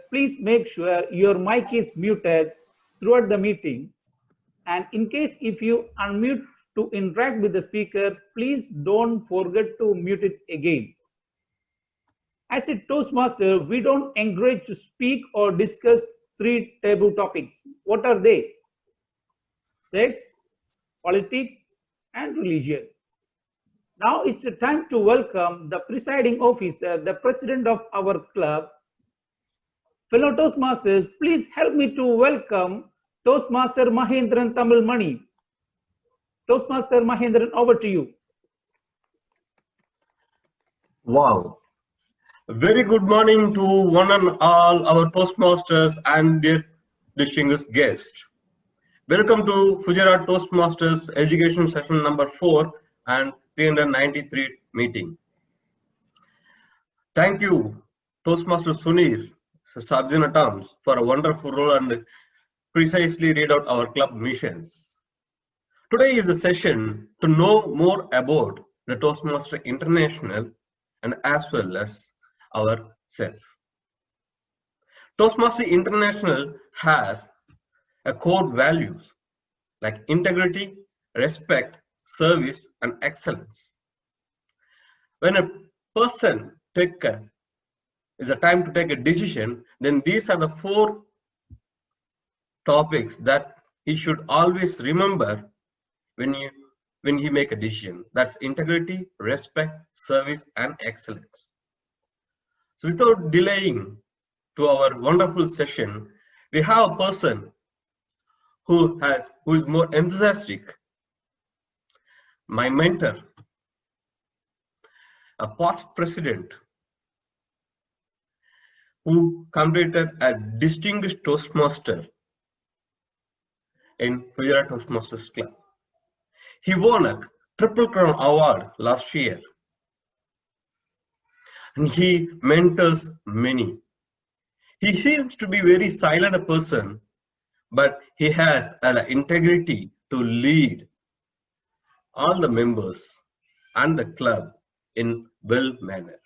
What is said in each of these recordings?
please make sure your mic is muted throughout the meeting. And in case if you unmute to interact with the speaker, please don't forget to mute it again. As a Toastmaster, we don't encourage to speak or discuss 3 taboo topics. What are they? Sex, politics, and religion. Now it's a time to welcome the presiding officer, the president of our club. Fellow Toastmasters, please help me to welcome Toastmaster Mahendran Tamil Mani. Toastmaster Mahendran, over to you. Wow. Very good morning to one and all our Toastmasters and their distinguished guests. Welcome to Fujairah Toastmasters Education Session number 4 and 393 meeting. Thank you, Toastmaster Sunir, Sergeant at Arms, for a wonderful role and precisely read out our club missions. Today is the session to know more about the Toastmaster International and as well as ourselves. Toastmaster International has a core values like integrity, respect, service, and excellence. When a person is a time to take a decision, then these are the 4 topics that he should always remember when he make a decision. That's integrity, respect, service, and excellence. So without delaying to our wonderful session, we have a person who is more enthusiastic, my mentor, a past president who completed a distinguished Toastmaster in Fujairah Toastmasters Club. He won a Triple Crown Award last year, and he mentors many. He seems to be very silent a person, but he has the integrity to lead all the members and the club in well manner.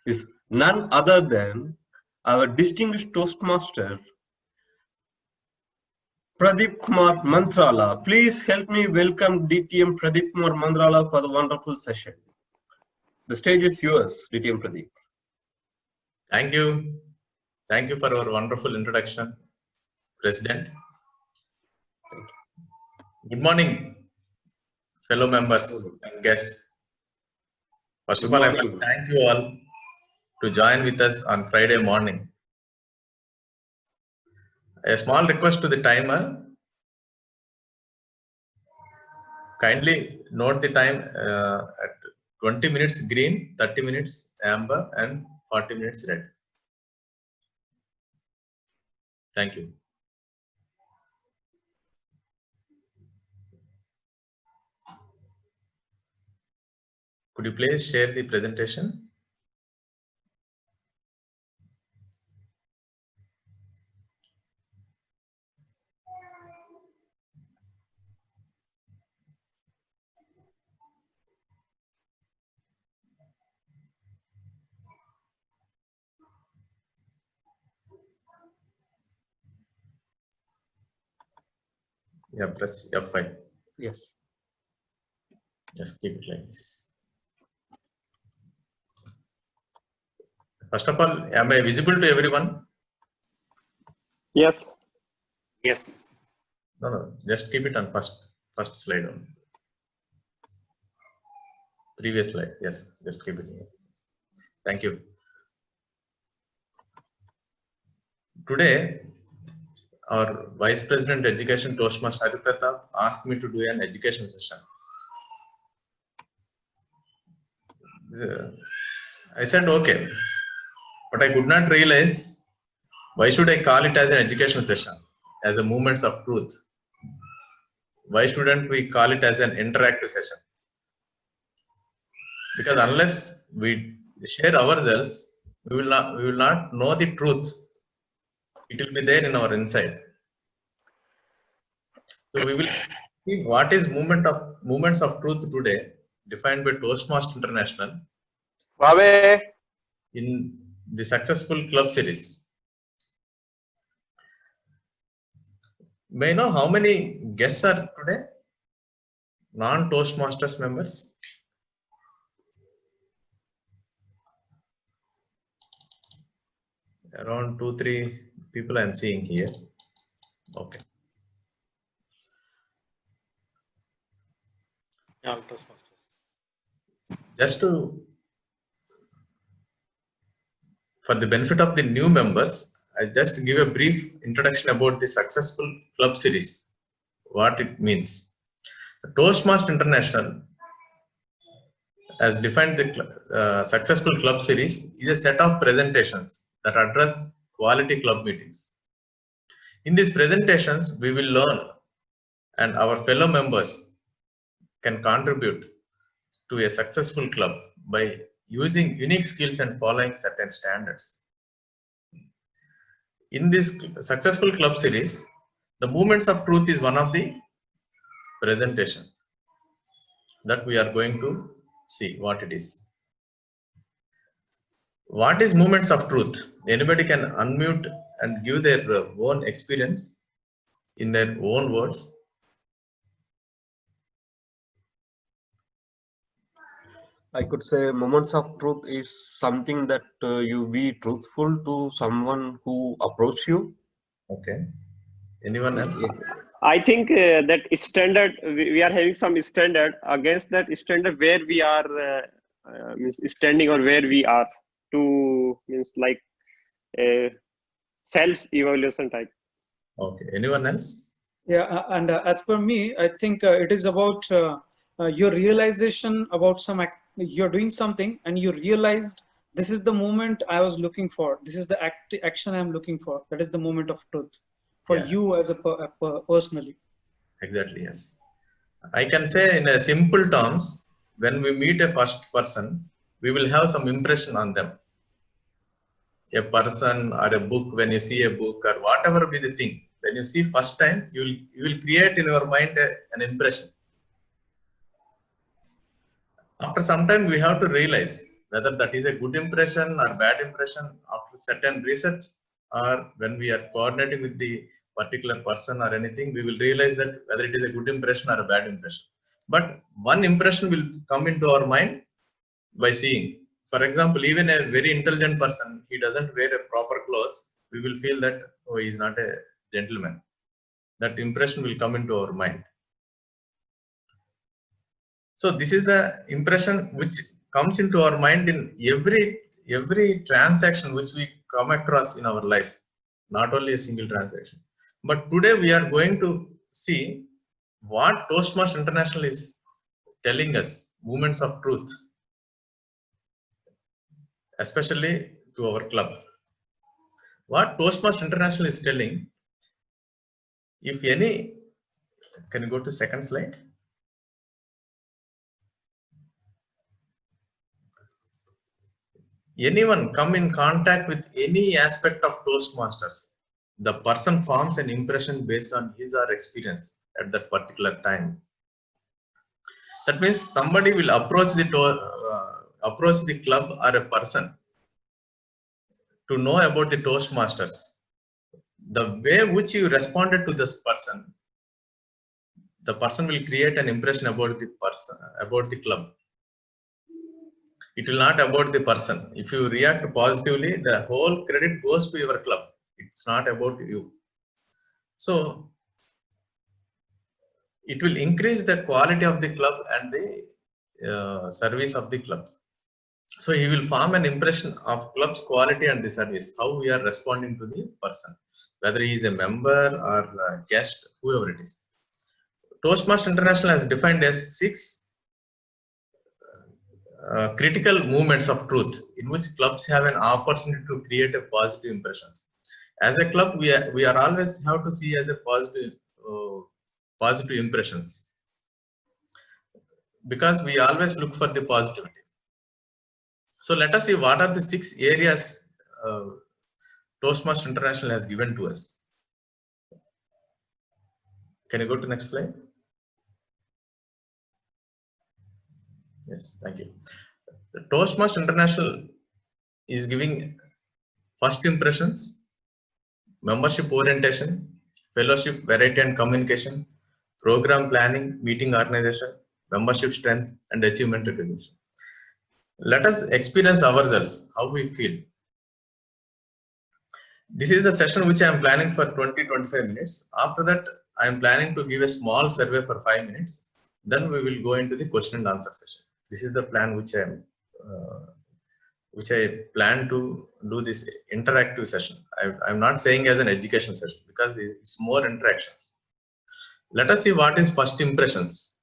Is none other than our distinguished Toastmaster Pradeep Kumar Mantrala. Please help me welcome DTM Pradeep Kumar Mantrala for the wonderful session. The stage is yours, DTM Pradeep. Thank you. Thank you for our wonderful introduction, President. Good morning, fellow members and guests. First of all, I want to thank you all to join with us on Friday morning. A small request to the timer. Kindly note the time at 20 minutes green, 30 minutes amber, and 40 minutes red. Thank you. Could you please share the presentation? Yeah, press F5. Yes. Just keep it like this. First of all, am I visible to everyone? Yes. Yes. No, just keep it on first slide on. Previous slide, yes, just keep it. Thank you. Today, our Vice President Education Toastmaster Hari Pratap asked me to do an education session. I said okay, but I could not realize why should I call it as an education session, as a moments of truth. Why shouldn't we call it as an interactive session? Because unless we share ourselves, we will not know the truth. It will be there in our inside. So we will see what is moments of truth today, defined by Toastmaster International. Vabe. In the successful club series. May I know how many guests are today? Non-Toastmasters members? Around 2-3 people I am seeing here. Okay. Yeah, Toastmasters. Just for the benefit of the new members, I just give a brief introduction about the successful club series, what it means. The Toastmasters International has defined the successful club series is a set of presentations that address quality club meetings. In these presentations, we will learn and our fellow members can contribute to a successful club by using unique skills and following certain standards. In this successful club series, the Movements of Truth is one of the presentation that we are going to see what it is. What is Movements of Truth? Anybody can unmute and give their own experience in their own words. I could say moments of truth is something that you be truthful to someone who approach you. Okay. Anyone else? I think that standard, we are having some standard against that standard where we are means standing or where we are to means like self-evaluation type. Okay. Anyone else? Yeah, and as per me, I think it is about your realization about you're doing something and you realized this is the moment I was looking for. This is the action I'm looking for. That is the moment of truth for you as a personally. Exactly, yes. I can say in a simple terms, when we meet a first person, we will have some impression on them. A person or a book, when you see a book or whatever be the thing, when you see first time, you will create in your mind an impression. After some time, we have to realize whether that is a good impression or bad impression after certain research, or when we are coordinating with the particular person or anything, we will realize that whether it is a good impression or a bad impression. But one impression will come into our mind by seeing. For example, even a very intelligent person, he doesn't wear a proper clothes, we will feel that, oh, he is not a gentleman. That impression will come into our mind. So this is the impression which comes into our mind in every transaction which we come across in our life, not only a single transaction. But today we are going to see what Toastmasters International is telling us, Movements of Truth, especially to our club. What Toastmasters International is telling, if any, can you go to second slide? Anyone come in contact with any aspect of Toastmasters, the person forms an impression based on his or her experience at that particular time. That means somebody will approach the club or a person to know about the Toastmasters. The way which you responded to this person, the person will create an impression about the person, about the club. It will not about the person. If you react positively, the whole credit goes to your club. It's not about you. So it will increase the quality of the club and the service of the club. So he will form an impression of club's quality and the service, how we are responding to the person, whether he is a member or a guest, whoever it is. Toastmasters International has defined as 6 critical movements of truth in which clubs have an opportunity to create a positive impressions. As a club, we are always have to see as a positive impressions, because we always look for the positivity. So let us see what are the 6 areas Toastmasters International has given to us. Can you go to next slide? Yes, thank you. The Toastmasters International is giving first impressions, membership orientation, fellowship, variety and communication, program planning, meeting organization, membership strength, and achievement recognition. Let us experience ourselves, how we feel. This is the session which I am planning for 20-25 minutes. After that, I am planning to give a small survey for 5 minutes. Then we will go into the question and answer session. This is the plan which I plan to do this interactive session. I'm not saying as an education session because it's more interactions. Let us see what is first impressions.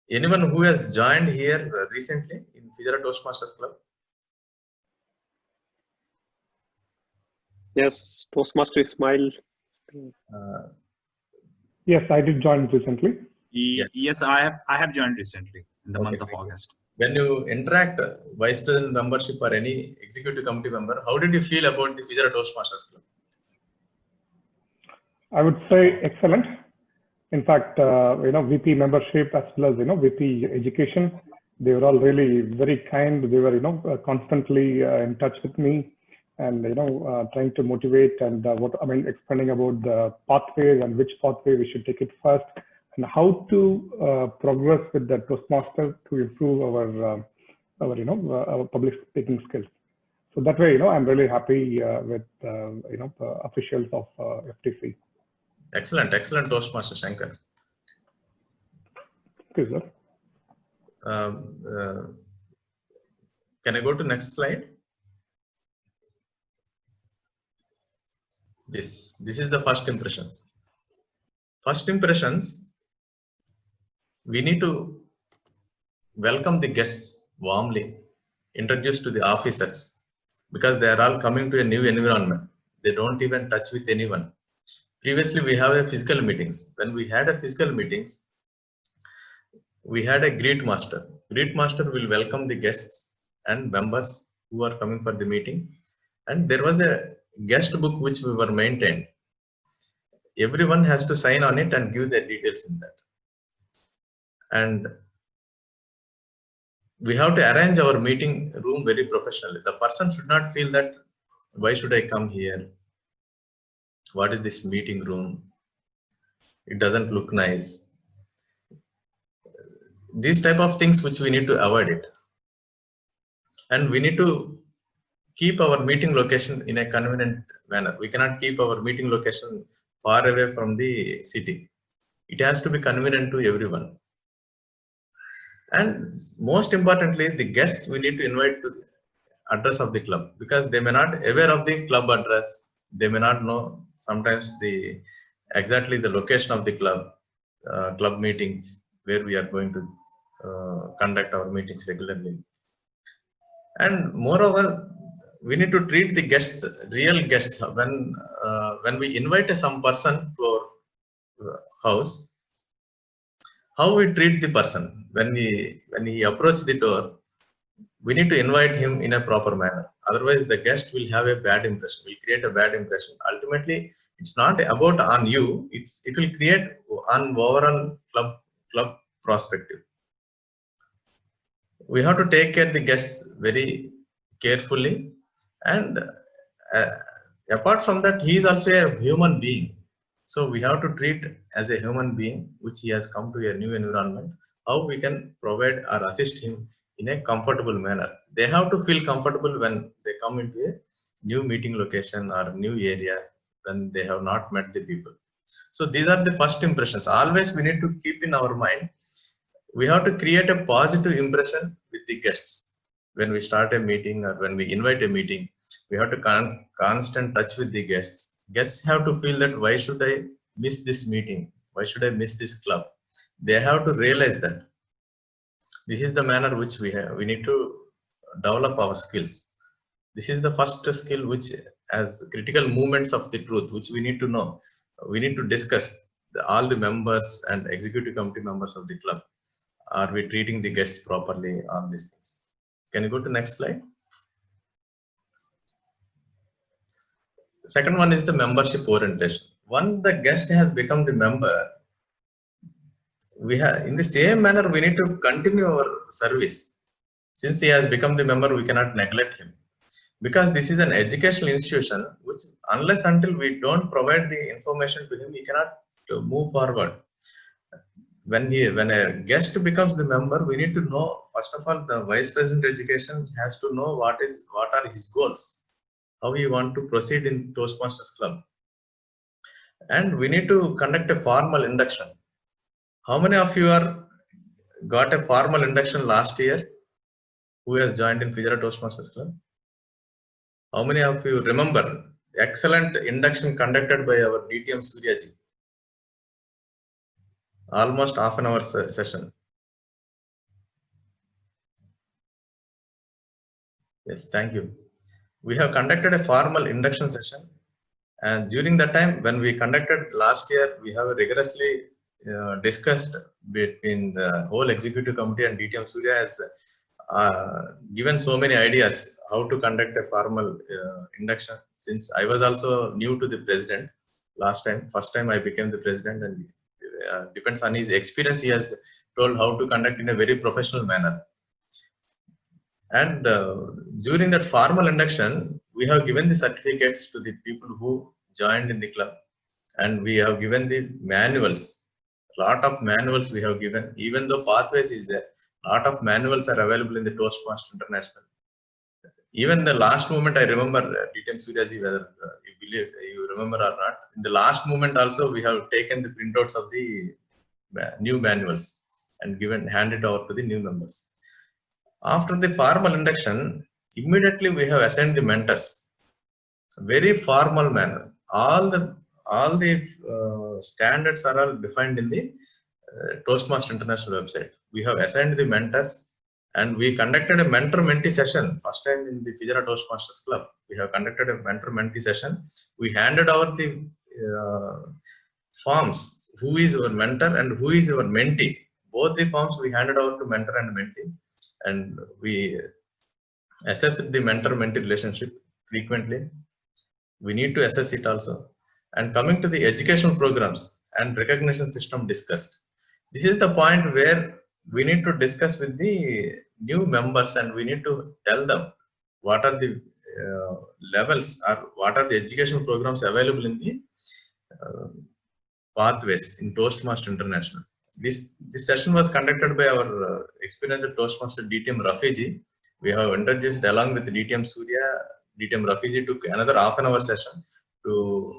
Anyone who has joined here recently in Fizera Toastmasters Club? Yes, Toastmaster Ismail. Yes, I did join recently. Yes, I have joined recently in the month of August. When you interact vice president membership or any executive committee member, how did you feel about the Fizera Toastmasters Club? I would say excellent. In fact, VP membership as well as VP education, they were all really very kind. They were constantly in touch with me, and trying to motivate and explaining about the pathways and which pathway we should take it first, and how to progress with the Toastmaster to improve our public speaking skills. So that way, I'm really happy with officials of FTC. Excellent, excellent Toastmaster Shankar. Okay, sir. Can I go to next slide? This is the first impressions. First impressions, we need to welcome the guests warmly, introduce to the officers, because they are all coming to a new environment. They don't even touch with anyone. Previously, we have a physical meetings. When we had a physical meetings, we had a greet master. Greet master will welcome the guests and members who are coming for the meeting. And there was a guest book which we were maintained. Everyone has to sign on it and give their details in that. And we have to arrange our meeting room very professionally. The person should not feel that, why should I come here? What is this meeting room? It doesn't look nice. These type of things which we need to avoid it. And we need to keep our meeting location in a convenient manner. We cannot keep our meeting location far away from the city. It has to be convenient to everyone. And most importantly, the guests we need to invite to the address of the club, because they may not aware of the club address. They may not know sometimes exactly the location of the club meetings where we are going to conduct our meetings regularly. And moreover, we need to treat the guests, real guests. When we invite some person to our house, how we treat the person when he approaches the door, we need to invite him in a proper manner. Otherwise, the guest will have a bad impression, will create a bad impression. Ultimately, it's not about on you, it will create an overall club perspective. We have to take care of the guests very carefully, and apart from that, he is also a human being. So we have to treat as a human being, which he has come to a new environment, how we can provide or assist him in a comfortable manner. They have to feel comfortable when they come into a new meeting location or new area when they have not met the people. So these are the first impressions. Always we need to keep in our mind, we have to create a positive impression with the guests. When we start a meeting or when we invite a meeting, we have to constant touch with the guests. Guests have to feel that, why should I miss this meeting? Why should I miss this club? They have to realize that. This is the manner which we need to develop our skills. This is the first skill which has critical movements of the truth, which we need to know. We need to discuss all the members and executive committee members of the club. Are we treating the guests properly? All these things. Can you go to next slide? Second one is the membership orientation. Once the guest has become the member, we have, in the same manner, we need to continue our service. Since he has become the member, we cannot neglect him. because this is an educational institution, which unless until we don't provide the information to him, he cannot move forward. When a guest becomes the member, we need to know, first of all, the vice president education has to know what are his goals, how we want to proceed in Toastmasters Club. And we need to conduct a formal induction. How many of you got a formal induction last year who has joined in Fijera Toastmasters Club? How many of you remember excellent induction conducted by our DTM Suryaji? Almost half an hour session. Yes, thank you. We have conducted a formal induction session, and during that time when we conducted last year, we have rigorously discussed between the whole executive committee, and DTM Surya has given so many ideas how to conduct a formal induction. Since I was also new to the president last time, first time I became the president, and depends on his experience, he has told how to conduct in a very professional manner. And during that formal induction, we have given the certificates to the people who joined in the club, and we have given the manuals. Lot of manuals we have given, even though Pathways is there. Lot of manuals are available in the Toastmasters International. Even the last moment, I remember DTM Suryaji, whether you remember or not. In the last moment also, we have taken the printouts of the new manuals and handed over to the new members. After the formal induction, immediately we have assigned the mentors. Very formal manner. All the standards are all defined in the Toastmasters International website. We have assigned the mentors, and we conducted a mentor-mentee session. First time in the Fijera Toastmasters Club, we have conducted a mentor-mentee session. We handed over the forms. Who is our mentor and who is our mentee? Both the forms we handed over to mentor and mentee, and we assessed the mentor-mentee relationship frequently. We need to assess it also. And coming to the educational programs and recognition system discussed. This is the point where we need to discuss with the new members, and we need to tell them what are the levels or what are the educational programs available in the Pathways in Toastmasters International. This session was conducted by our experienced Toastmaster DTM Rafiji. We have introduced along with DTM Surya. DTM Rafiji took another half-an-hour session to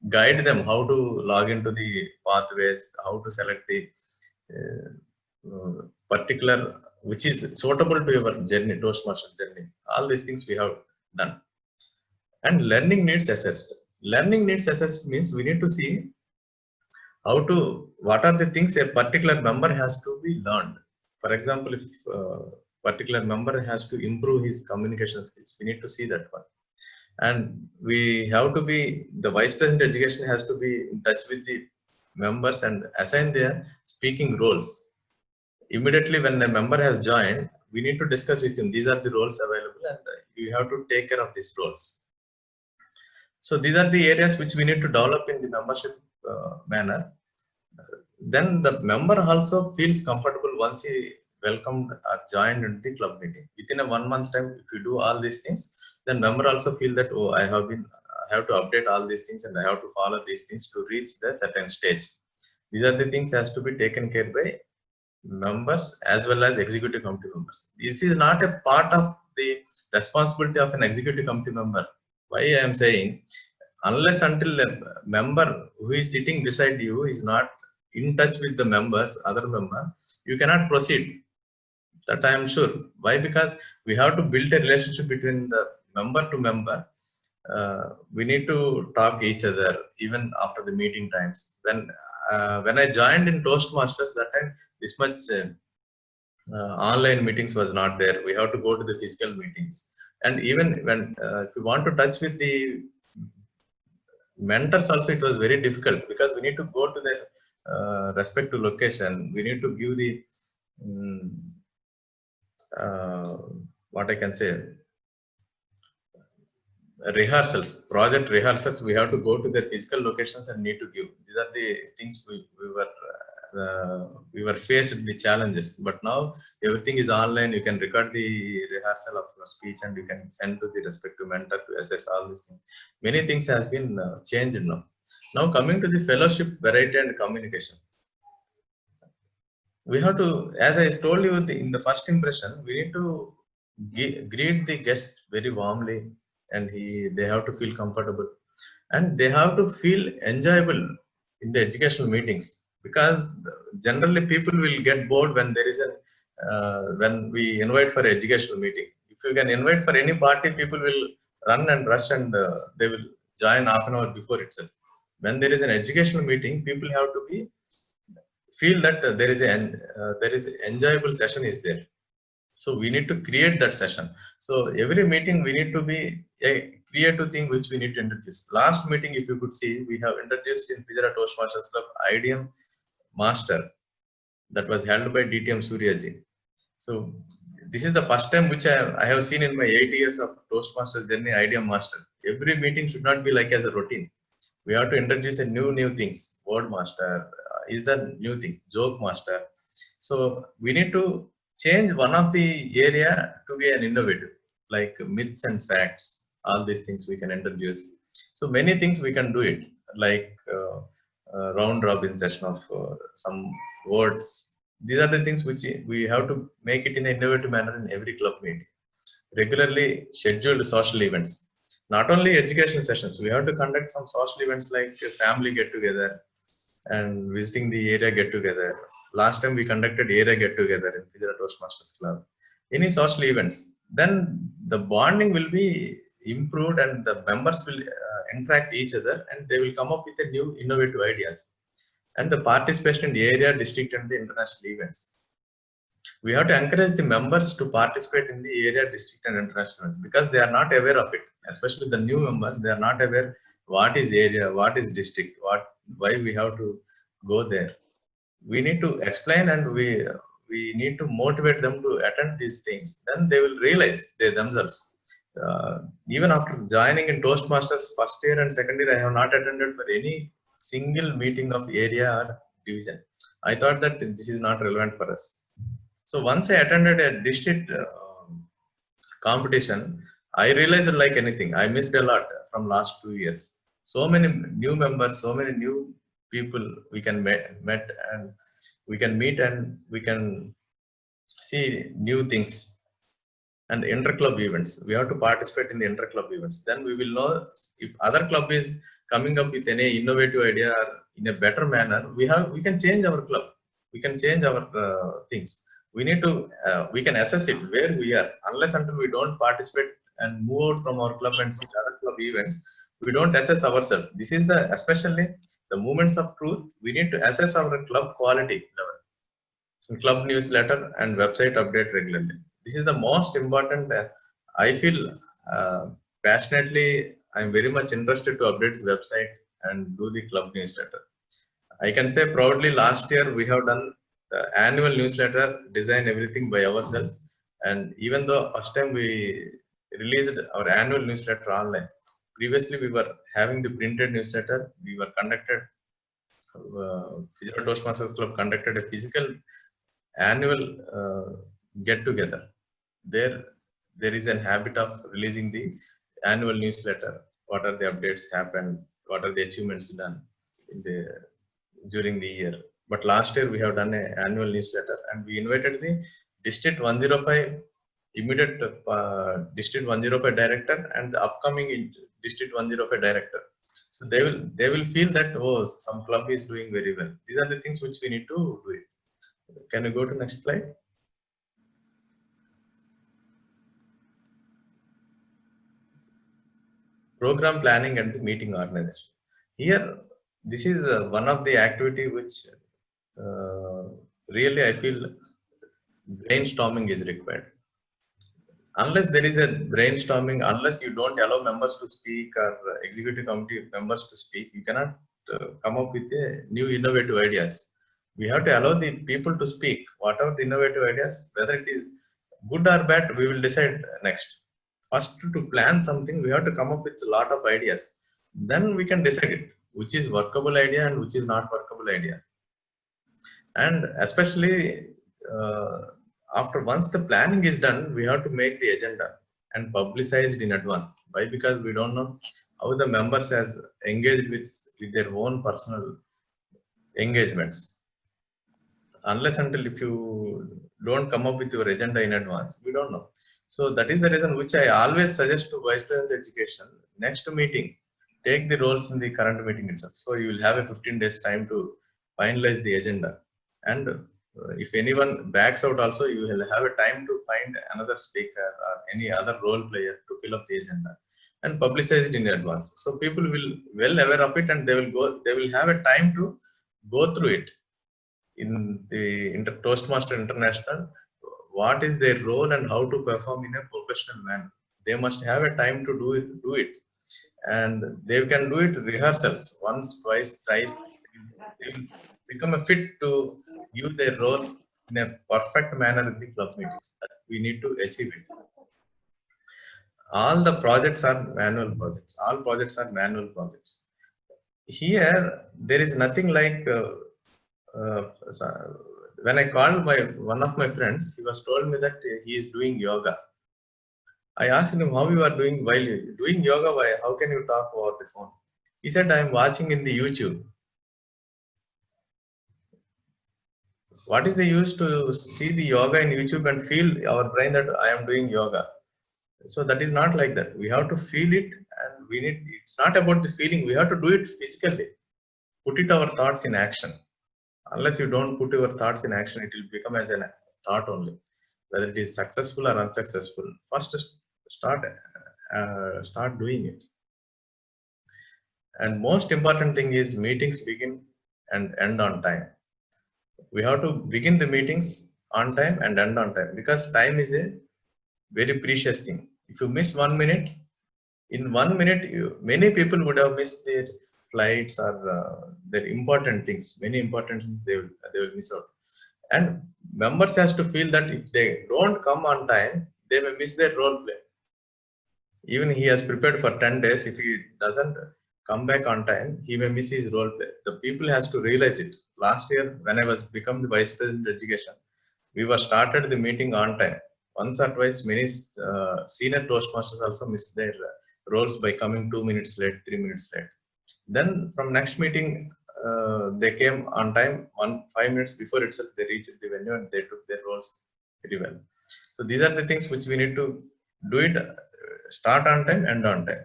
guide them how to log into the Pathways, how to select the particular which is suitable to your journey, Toastmasters journey. All these things we have done. And learning needs assessed. Learning needs assessed means we need to see what are the things a particular member has to be learned. For example, if particular member has to improve his communication skills, we need to see that one. And we have to be, the vice president education has to be in touch with the members and assign their speaking roles. Immediately when a member has joined, we need to discuss with him, these are the roles available and you have to take care of these roles. So these are the areas which we need to develop in the membership manner. Then the member also feels comfortable once he welcomed or joined into the club meeting. Within a 1 month time, if you do all these things, then member also feel that, oh, I have to update all these things and I have to follow these things to reach the certain stage. These are the things has to be taken care by members as well as executive committee members. This is not a part of the responsibility of an executive committee member. Why I am saying, unless until the member who is sitting beside you is not in touch with the members, other member, you cannot proceed. That I am sure. Why? Because we have to build a relationship between the member to member. We need to talk each other even after the meeting times. When I joined in Toastmasters, that time this much online meetings was not there. We have to go to the physical meetings. And even when if you want to touch with the mentors also, it was very difficult because we need to go to their respective location. We need to give the what I can say, rehearsals, project rehearsals. We have to go to their physical locations and need to give. These are the things we were we were faced with the challenges, but now everything is online. You can record the rehearsal of your speech and you can send to the respective mentor to assess all these things. Many things has been changed now. Now coming to the fellowship, variety and communication, we have to, as I told you in the first impression, we need to greet the guests very warmly, and they have to feel comfortable, and they have to feel enjoyable in the educational meetings, because generally people will get bored when there is when we invite for educational meeting. If you can invite for any party, people will run and rush, and they will join half an hour before itself. When there is an educational meeting, people have to feel that there is enjoyable session is there. So we need to create that session. So every meeting we need to be a creative thing which we need to introduce. Last meeting, if you could see, we have introduced in Fijera Toastmasters Club IDM Master that was held by DTM Suryaji. So this is the first time which I have seen in my 8 years of Toastmasters journey, IDM Master. Every meeting should not be like as a routine. We have to introduce a new things. Word Master is the new thing. Joke Master. So we need to change one of the area to be an innovative, like myths and facts. All these things we can introduce. So many things we can do it, like round robin session of some words. These are the things which we have to make it in an innovative manner in every club meeting. Regularly scheduled social events. Not only educational sessions, we have to conduct some social events like family get together and visiting the area get together. Last time we conducted area get together in Fijera Toastmasters Club. Any social events, then the bonding will be improved and the members will interact each other, and they will come up with a new innovative ideas. And the participation in the area, district and the international events. We have to encourage the members to participate in the area, district and international events, because they are not aware of it. Especially the new members, they are not aware what is area, what is district, why we have to go there. We need to explain, and we need to motivate them to attend these things. Then they will realize they themselves. Even after joining in Toastmasters first year and second year, I have not attended for any single meeting of area or division. I thought that this is not relevant for us. So once I attended a district competition, I realized like anything, I missed a lot from last 2 years. So many new members, so many new people we can met and we can meet, and we can see new things. And inter-club events, we have to participate in the inter-club events. Then we will know if other club is coming up with any innovative idea or in a better manner. We can change our club. We can change our things. We need to we can assess it where we are. Unless until we don't participate and move out from our club and see other club events, we don't assess ourselves. This is especially the moments of truth. We need to assess our club quality level. Club newsletter and website update regularly. This is the most important. I feel passionately, I'm very much interested to update the website and do the club newsletter. I can say proudly, last year we have done the annual newsletter, design everything by ourselves. And even though first time we released our annual newsletter online, previously we were having the printed newsletter. We were conducted, Fijera Toastmasters Club conducted a physical annual get together. There is a habit of releasing the annual newsletter. What are the updates happened? What are the achievements done during the year? But last year we have done an annual newsletter, and we invited the District 105 immediate District 105 director and the upcoming District 105 director. So they will feel that, oh, some club is doing very well. These are the things which we need to do it. Can you go to next slide? Program planning and the meeting organization. Here, this is one of the activity which really I feel brainstorming is required. Unless there is a brainstorming, unless you don't allow members to speak or executive committee members to speak, you cannot come up with a new innovative ideas. We have to allow the people to speak. Whatever the innovative ideas, whether it is good or bad, we will decide next. First, to plan something, we have to come up with a lot of ideas. Then we can decide it, which is workable idea and which is not workable idea. And especially after once the planning is done, we have to make the agenda and publicize it in advance. Why? Because we don't know how the members has engaged with their own personal engagements. Unless until if you don't come up with your agenda in advance, we don't know. So that is the reason which I always suggest to Vice President Education, next meeting, take the roles in the current meeting itself. So you will have a 15 days time to finalize the agenda. And if anyone backs out also, you will have a time to find another speaker or any other role player to fill up the agenda and publicize it in advance. So people will well aware of it, and they will have a time to go through it. In the Toastmaster International, what is their role and how to perform in a professional manner. They must have a time to do it, and they can do it rehearsals once, twice, thrice. They will become a fit to give their role in a perfect manner in the club meetings. We need to achieve it. All the projects are manual projects. All projects are manual projects. Here, there is nothing like. When I called one of my friends, he was told me that he is doing yoga. I asked him how you are doing while doing yoga. Why? How can you talk over the phone? He said, I am watching in the YouTube. What is the use to see the yoga in YouTube and feel our brain that I am doing yoga? So that is not like that. We have to feel it, and it's not about the feeling. We have to do it physically. Put it our thoughts in action. Unless you don't put your thoughts in action, it will become as a thought only. Whether it is successful or unsuccessful, first start doing it. And most important thing is meetings begin and end on time. We have to begin the meetings on time and end on time, because time is a very precious thing. If you miss 1 minute, in 1 minute, many people would have missed their flights or their important things. Many important things they will miss out. And members has to feel that if they don't come on time, they may miss their role play. Even he has prepared for 10 days. If he doesn't come back on time, he may miss his role play. The people has to realize it. Last year, when I was become the Vice President Education, we were started the meeting on time. Once or twice, many senior Toastmasters also missed their roles by coming 2 minutes late, 3 minutes late. Then from next meeting, they came on time. 5 minutes before itself, they reached the venue and they took their roles very well. So these are the things which we need to do it, start on time, end on time.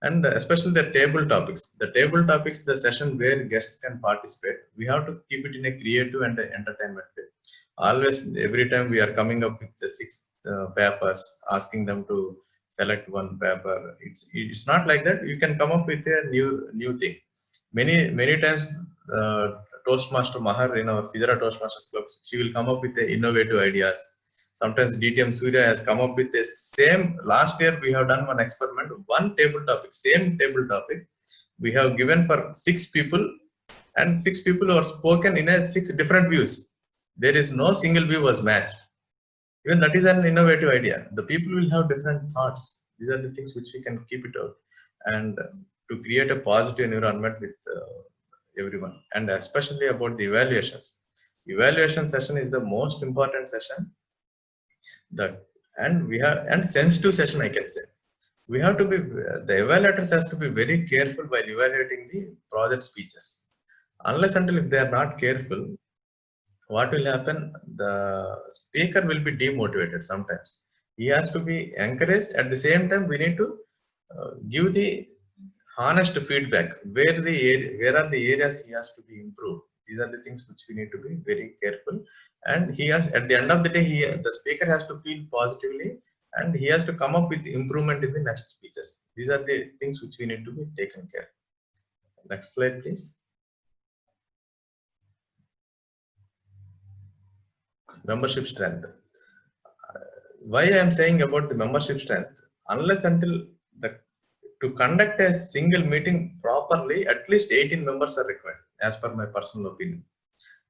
And especially the table topics. The table topics, the session where guests can participate, we have to keep it in a creative and entertainment way. Always, every time we are coming up with the 6 papers, asking them to select one paper. It's not like that. You can come up with a new thing. Many times, Toastmaster Mahar in our Fidara Toastmasters Club, she will come up with the innovative ideas. Sometimes DTM Surya has come up with the same. Last year we have done one experiment, one table topic, same table topic. We have given for 6 people, and 6 people are spoken in 6 different views. There is no single view was matched. Even that is an innovative idea. The people will have different thoughts. These are the things which we can keep it out, and to create a positive environment with everyone. And especially about the evaluations. Evaluation session is the most important session. And sensitive session, I can say. We have to be, the evaluators has to be very careful while evaluating the project speeches. Unless until if they are not careful, what will happen? The speaker will be demotivated sometimes. He has to be encouraged. At the same time, we need to give the honest feedback. Where are the areas he has to be improved? These are the things which we need to be very careful. And he has, at the end of the day, the speaker has to feel positively, and he has to come up with improvement in the next speeches. These are the things which we need to be taken care. Next slide, please. Membership strength. Why I am saying about the membership strength? Unless until to conduct a single meeting properly, at least 18 members are required, as per my personal opinion.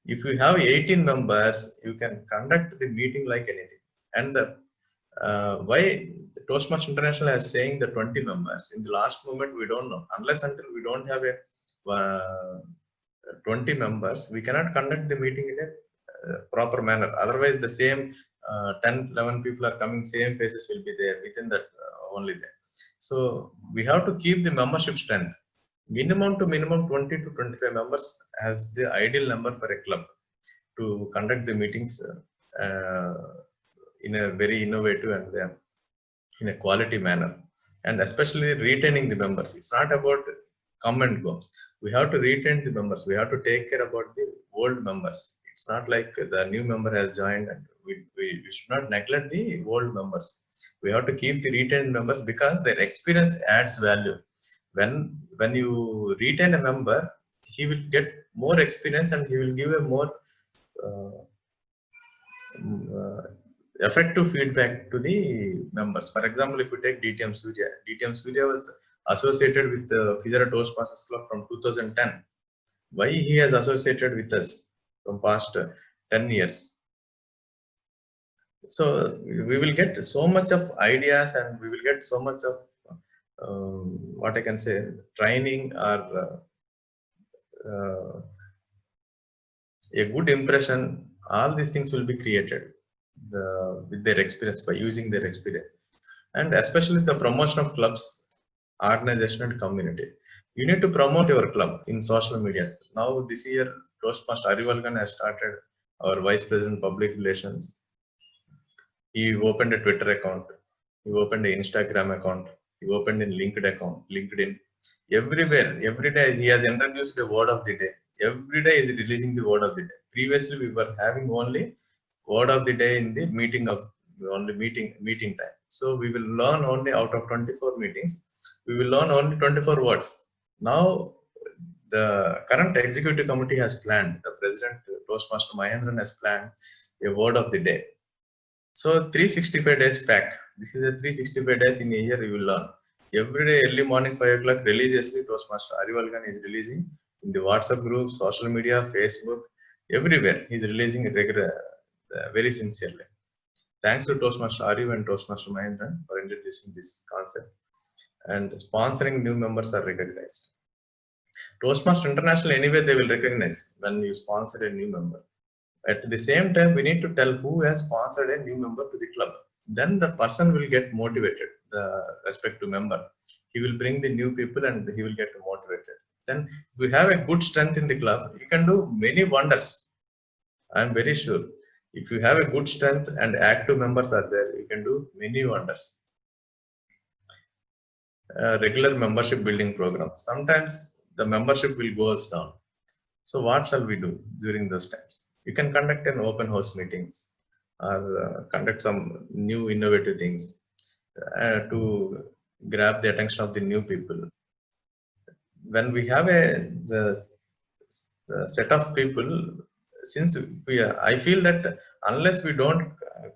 If you have 18 members, you can conduct the meeting like anything. And why Toastmasters International is saying the 20 members, in the last moment we don't know. Unless until we don't have a 20 members, we cannot conduct the meeting in a proper manner. Otherwise, the same 10, 11 people are coming, same faces will be there within that only there. So we have to keep the membership strength. Minimum to minimum 20 to 25 members as the ideal number for a club to conduct the meetings in a very innovative and in a quality manner, and especially retaining the members. It's not about come and go. We have to retain the members. We have to take care about the old members. It's not like the new member has joined and we should not neglect the old members. We have to keep the retained members because their experience adds value. When you retain a member, he will get more experience and he will give a more effective feedback to the members. For example, if we take DTM Surya was associated with the Fidara Toastmasters Club from 2010. Why he has associated with us from past 10 years? So we will get so much of ideas and we will get so much of what I can say, training or a good impression. All these things will be created with their experience, by using their experience, and especially the promotion of clubs, organization and community. You need to promote your club in social media. Now this year, Toastmaster Arivalgan has started, our Vice President Public Relations. He opened a Twitter account. He opened an Instagram account. He opened a LinkedIn. Everywhere, every day he has introduced the word of the day. Every day is releasing the word of the day. Previously we were having only word of the day in the meeting time. So we will learn only out of 24 meetings. We will learn only 24 words. Now the current executive committee has planned. The President Toastmaster Mahendran has planned a word of the day. So 365 days pack. This is a 365 days in a year you will learn. Every day early morning 5 o'clock religiously Toastmaster Arivalgan is releasing in the WhatsApp group, social media, Facebook, everywhere. He is releasing regular, very sincerely. Thanks to Toastmaster Ariv and Toastmaster Mahendran for introducing this concept, and sponsoring new members are recognized. Toastmaster International, anyway they will recognize when you sponsor a new member. At the same time, we need to tell who has sponsored a new member to the club. Then the person will get motivated, the respective member. He will bring the new people and he will get motivated. Then if we have a good strength in the club, you can do many wonders. I am very sure. If you have a good strength and active members are there, you can do many wonders. Regular membership building program. Sometimes the membership will go down. So what shall we do during those times? You can conduct an open house meetings or conduct some new innovative things to grab the attention of the new people. When we have the set of people, since I feel that unless we don't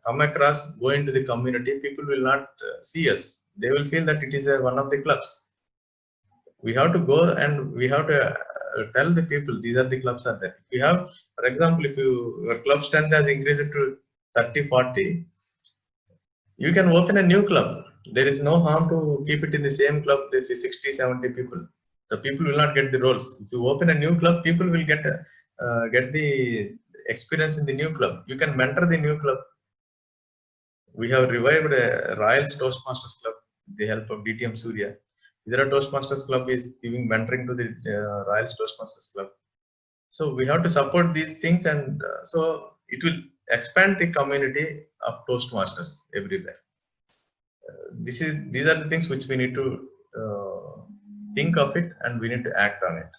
come across, go into the community, people will not see us. They will feel that it is one of the clubs. We have to go and we have to tell the people these are the clubs are there. If you have, for example, if your club strength has increased to 30, 40, you can open a new club. There is no harm to keep it in the same club with 60, 70 people. The people will not get the roles. If you open a new club, people will get the experience in the new club. You can mentor the new club. We have revived a Royals Toastmasters Club with the help of DTM Surya. Fidara Toastmasters Club is giving mentoring to the Royals Toastmasters Club. So we have to support these things, and so it will expand the community of Toastmasters everywhere. These are the things which we need to think of it, and we need to act on it.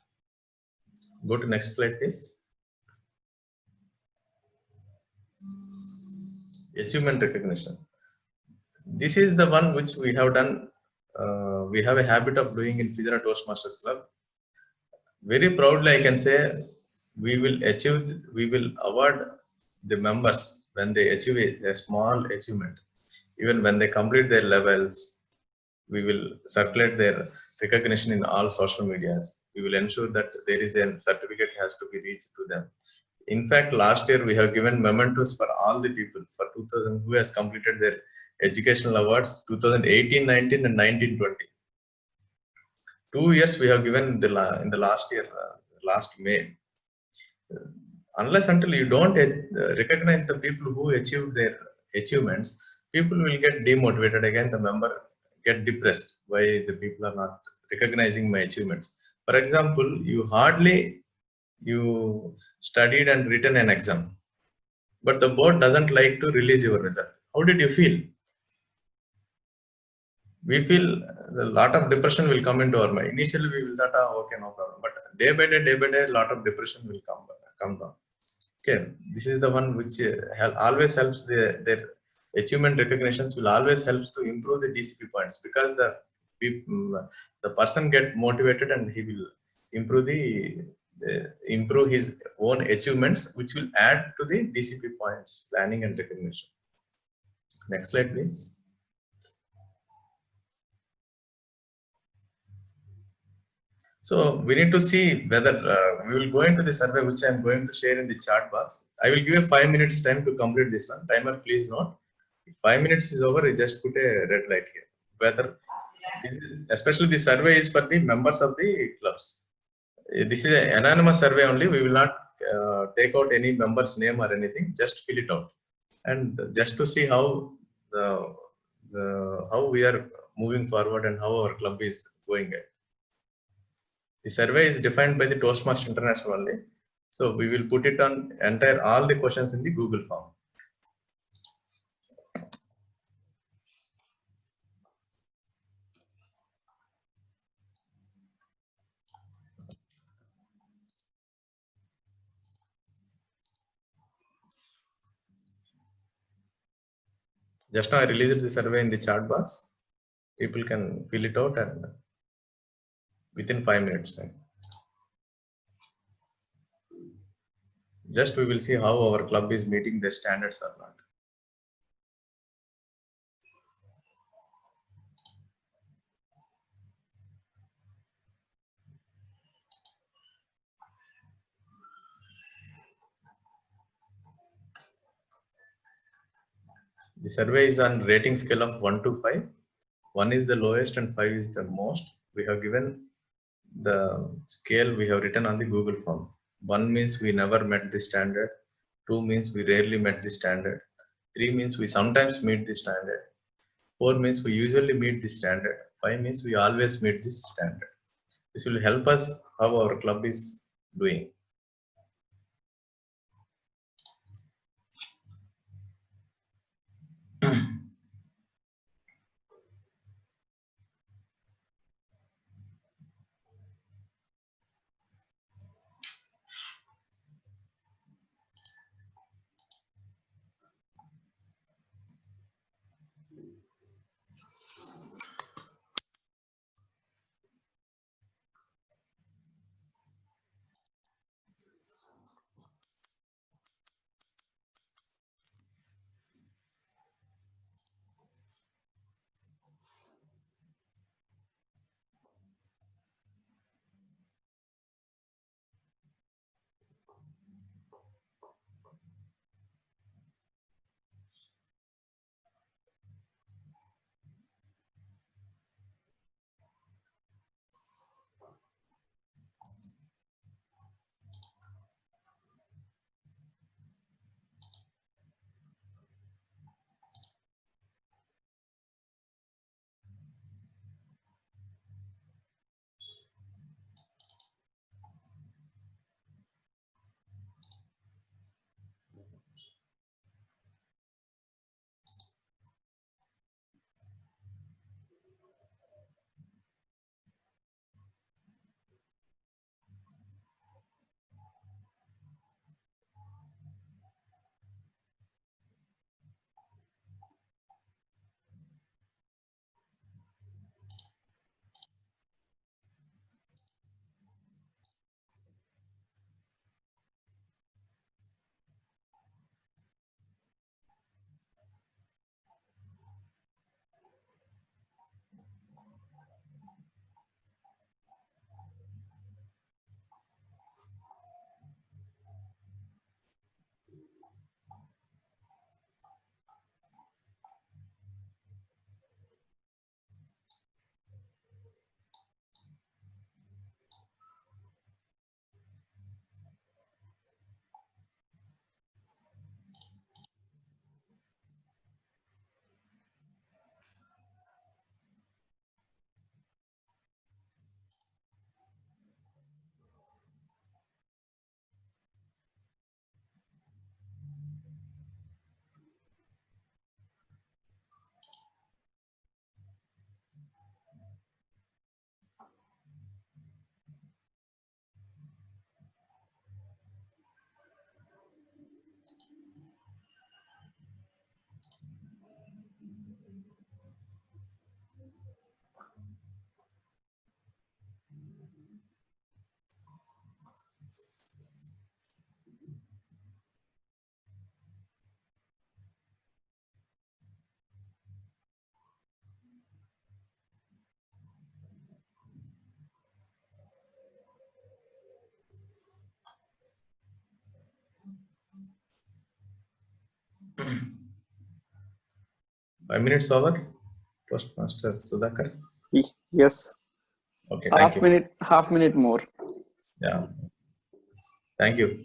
Go to next slide, please. Achievement recognition. This is the one which we have done. We have a habit of doing in Fidara Toastmasters Club. Very proudly, I can say we will award the members when they achieve a small achievement. Even when they complete their levels, we will circulate their recognition in all social medias. We will ensure that there is a certificate has to be reached to them. In fact, last year we have given mementos for all the people for 2000 who has completed their educational awards 2018-19 and 19-20. 2 years we have given in the last year, last May, unless until you don't recognize the people who achieved their achievements, people will get demotivated. Again, the member get depressed. Why the people are not recognizing my achievements? For example, you studied and written an exam, but the board doesn't like to release your result. How did you feel? We feel a lot of depression will come into our mind. Initially, we will thought, okay, no problem. But day by day, a lot of depression will come down. Okay, this is the one which always helps their achievement recognitions will always helps to improve the DCP points, because the person get motivated and he will improve his own achievements, which will add to the DCP points, planning and recognition. Next slide, please. So we need to see whether we will go into the survey, which I am going to share in the chat box. I will give you 5 minutes time to complete this one. Timer, please note. If 5 minutes is over, you just put a red light here. Whether, especially the survey is for the members of the clubs. This is an anonymous survey only. We will not take out any member's name or anything. Just fill it out, and just to see how how we are moving forward and how our club is going at. The survey is defined by the Toastmasters International only. So we will put it on all the questions in the Google form. Just now I released the survey in the chat box. People can fill it out and within 5 minutes time. Just we will see how our club is meeting the standards or not. The survey is on rating scale of 1 to 5. 1 is the lowest and 5 is the most. We have given the scale we have written on the Google form. 1 means we never met the standard. 2 means we rarely met the standard. 3 means we sometimes meet the standard. 4 means we usually meet the standard. 5 means we always meet this standard. This will help us how our club is doing. 5 minutes over. Toastmaster Sudhakar. Yes. Okay, thank you. Half minute more. Yeah. Thank you.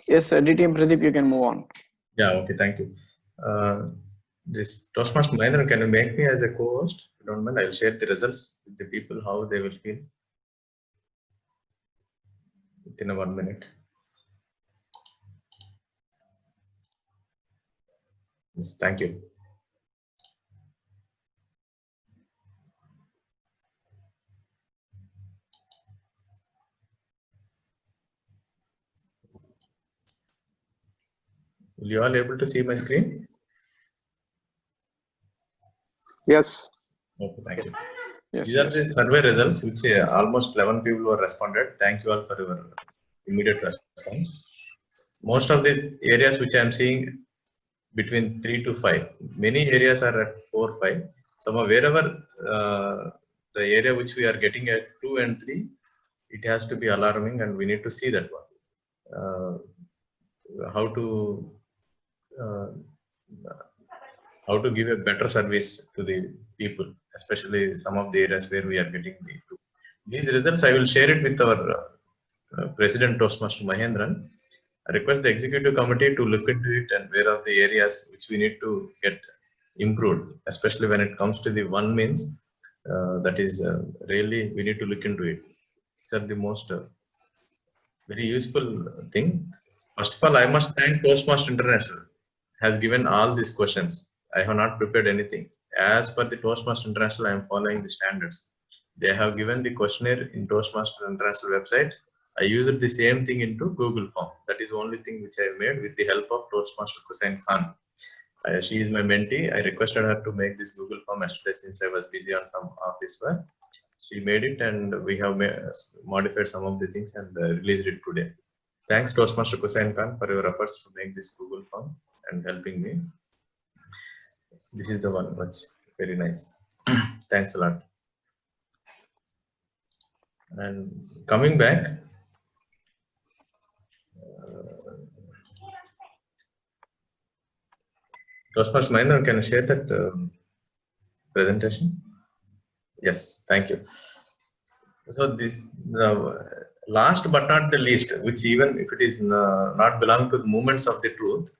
Yes, DT and Pradeep, you can move on. Yeah, okay, thank you. This Toastmaster Mahendra, can you make me as a co-host? If you don't mind, I'll share the results with the people, how they will feel within 1 minute. Yes, thank you. Will you all able to see my screen? Yes. Okay, thank you. Yes, These are the survey results, which almost 11 people were responded. Thank you all for your immediate response. Most of the areas which I am seeing between 3 to 5. Many areas are at 4, 5. So wherever the area which we are getting at 2 and 3, it has to be alarming, and we need to see that one. How to give a better service to the people, especially some of the areas where we are getting these results. I will share it with our President Toastmaster Mahendran. I request the executive committee to look into it and where are the areas which we need to get improved, especially when it comes to the one means that is really we need to look into it. These are the most very useful thing. First of all, I must thank Toastmaster International has given all these questions. I have not prepared anything. As per the Toastmaster International, I am following the standards. They have given the questionnaire in Toastmaster International website. I used the same thing into Google form. That is the only thing which I made with the help of Toastmaster Hussain Khan. She is my mentee. I requested her to make this Google form yesterday since I was busy on some office work. She made it, and we have modified some of the things and released it today. Thanks Toastmaster Hussain Khan for your efforts to make this Google form and helping me. This is the one which very nice. Thanks a lot. And coming back, Toastmaster Mahendra, can you share that presentation? Yes, thank you. So this last but not the least, which even if it is not belong to the movements of the truth,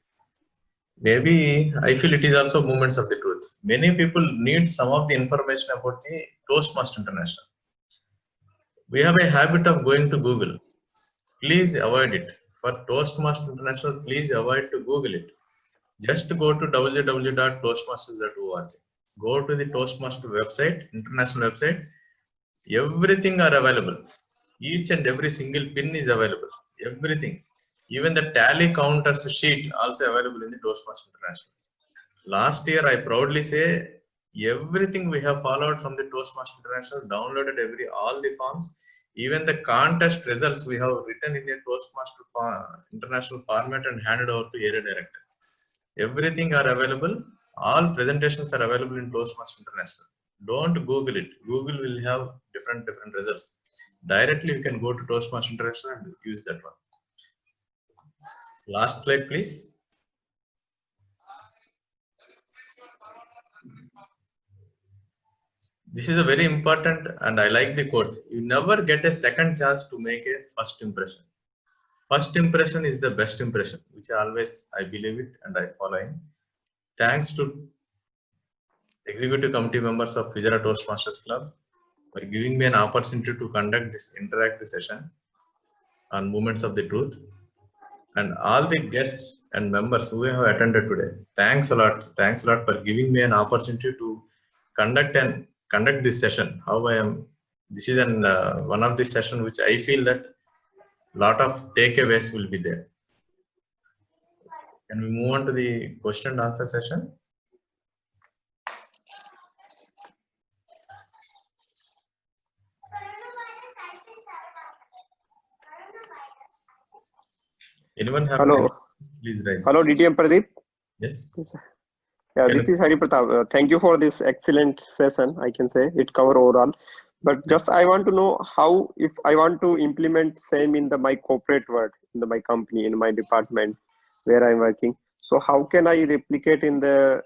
maybe I feel it is also movements of the truth. Many people need some of the information about the Toastmaster International. We have a habit of going to Google. Please avoid it. For Toastmaster International, please avoid to Google it. Just go to www.toastmasters.org. Go to the Toastmaster website, international website. Everything are available. Each and every single pin is available. Everything. Even the tally counters sheet also available in the Toastmaster International. Last year, I proudly say everything we have followed from the Toastmaster International, downloaded all the forms. Even the contest results we have written in a Toastmaster International format and handed over to area director. Everything are available. All presentations are available in Toastmaster International. Don't Google it. Google will have different results. Directly, you can go to Toastmaster International and use that one. Last slide, please. This is a very important, and I like the quote. You never get a second chance to make a first impression. First impression is the best impression, which I believe it and I follow in. Thanks to executive committee members of Fujairah Toastmasters Club for giving me an opportunity to conduct this interactive session on movements of the truth, and all the guests and members who have attended today. Thanks a lot. Thanks a lot for giving me an opportunity to conduct this session. This is one of the session which I feel that lot of takeaways will be there. Can we move on to the question and answer session? Anyone have Hello. any? Please raise. Hello, DTM Pradeep. Yes. Yeah, Can this is Hari Pratap. Thank you for this excellent session. I can say it cover overall, but just I want to know how, if I want to implement same in my corporate world, in my company, in my department where I'm working. So how can I replicate in the,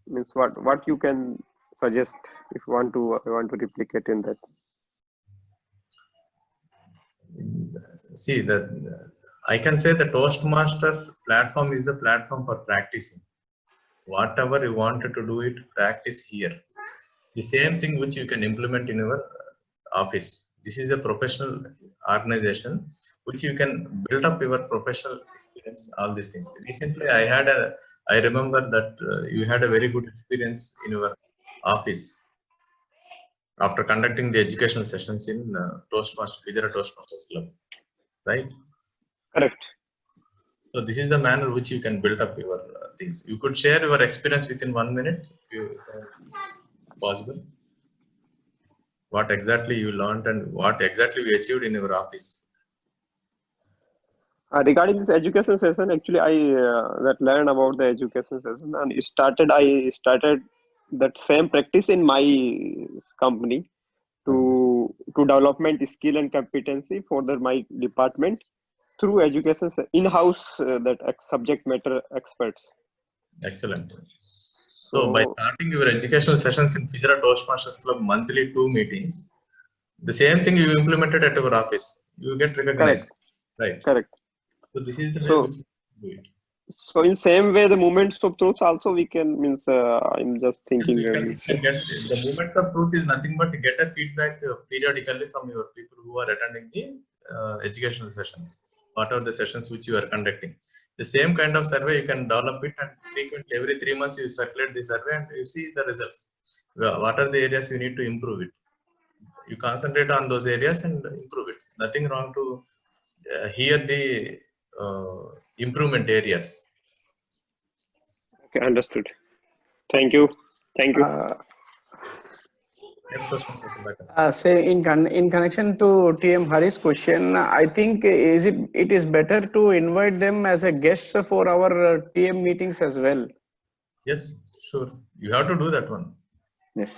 means what you can suggest if I want to replicate in that? See that I can say the Toastmasters platform is the platform for practicing. Whatever you wanted to do it, practice here. The same thing which you can implement in your office. This is a professional organization which you can build up your professional experience, all these things. Recently, I remember that you had a very good experience in your office after conducting the educational sessions in Gujarat Toastmasters Club, right? Correct. So this is the manner which you can build up your things. You could share your experience within 1 minute, if possible. What exactly you learned and what exactly you achieved in your office. Regarding this education session, actually I that learned about the education session, and I started that same practice in my company to development skill and competency for my department through education in-house subject matter experts. Excellent. So by starting your educational sessions in Gujarat Toastmasters Club monthly 2 meetings, the same thing you implemented at your office, you get recognized. Correct. Right. Correct. So this is the way we do it. So in same way, the moments of truth also we can, means I'm just thinking. Yes, you can get the moments of truth is nothing but to get a feedback periodically from your people who are attending the educational sessions. What are the sessions which you are conducting? The same kind of survey you can develop it, and frequently every 3 months you circulate the survey and you see the results. What are the areas you need to improve it? You concentrate on those areas and improve it. Nothing wrong to hear the improvement areas. Okay, understood. Thank you. Thank you. Next question, say in connection to TM Hari's question, I think it is better to invite them as a guest for our TM meetings as well. Yes, sure. You have to do that one. Yes.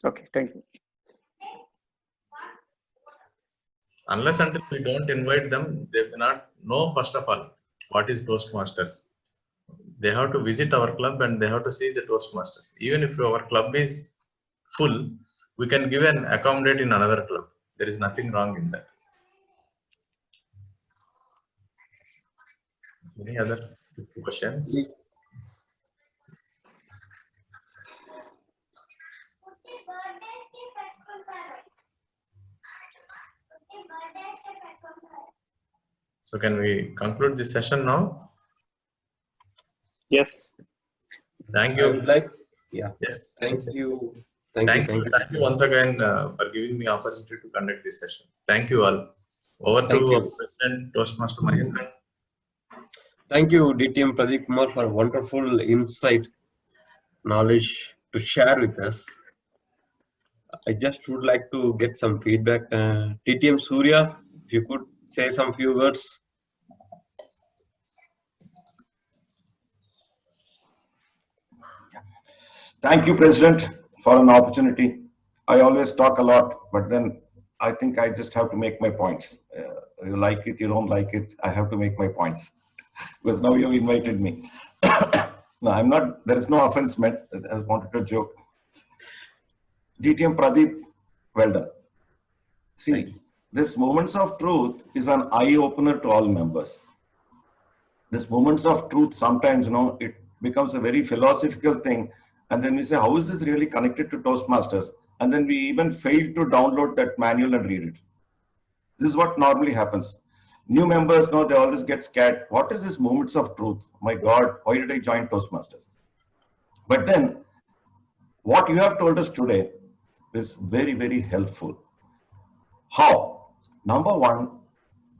Okay, thank you. Unless until we don't invite them, they will not know, first of all, what is Toastmasters. They have to visit our club and they have to see the Toastmasters. Even if our club is full, we can give an accommodate in another club. There is nothing wrong in that. Any other questions? So can we conclude this session now? Yes. Thank you. Yes. Thank you. Thank you once again for giving me opportunity to conduct this session. Thank you all. Over to President Toastmaster Mahendra. Thank you, DTM Pradeep Kumar, for wonderful insight, knowledge to share with us. I just would like to get some feedback. DTM Surya, if you could say some few words. Thank you, President, for an opportunity. I always talk a lot, but then I think I just have to make my points. You like it, you don't like it, I have to make my points. Because now you invited me. No, I'm not, there is no offense meant. I wanted to joke. DTM Pradeep, well done. See, this Moments of Truth is an eye-opener to all members. This Moments of Truth, sometimes, it becomes a very philosophical thing. And then we say, how is this really connected to Toastmasters? And then we even fail to download that manual and read it. This is what normally happens. New members know, they always get scared. What is this Moments of Truth? My God, why did I join Toastmasters? But then, what you have told us today is very, very helpful. How? Number one,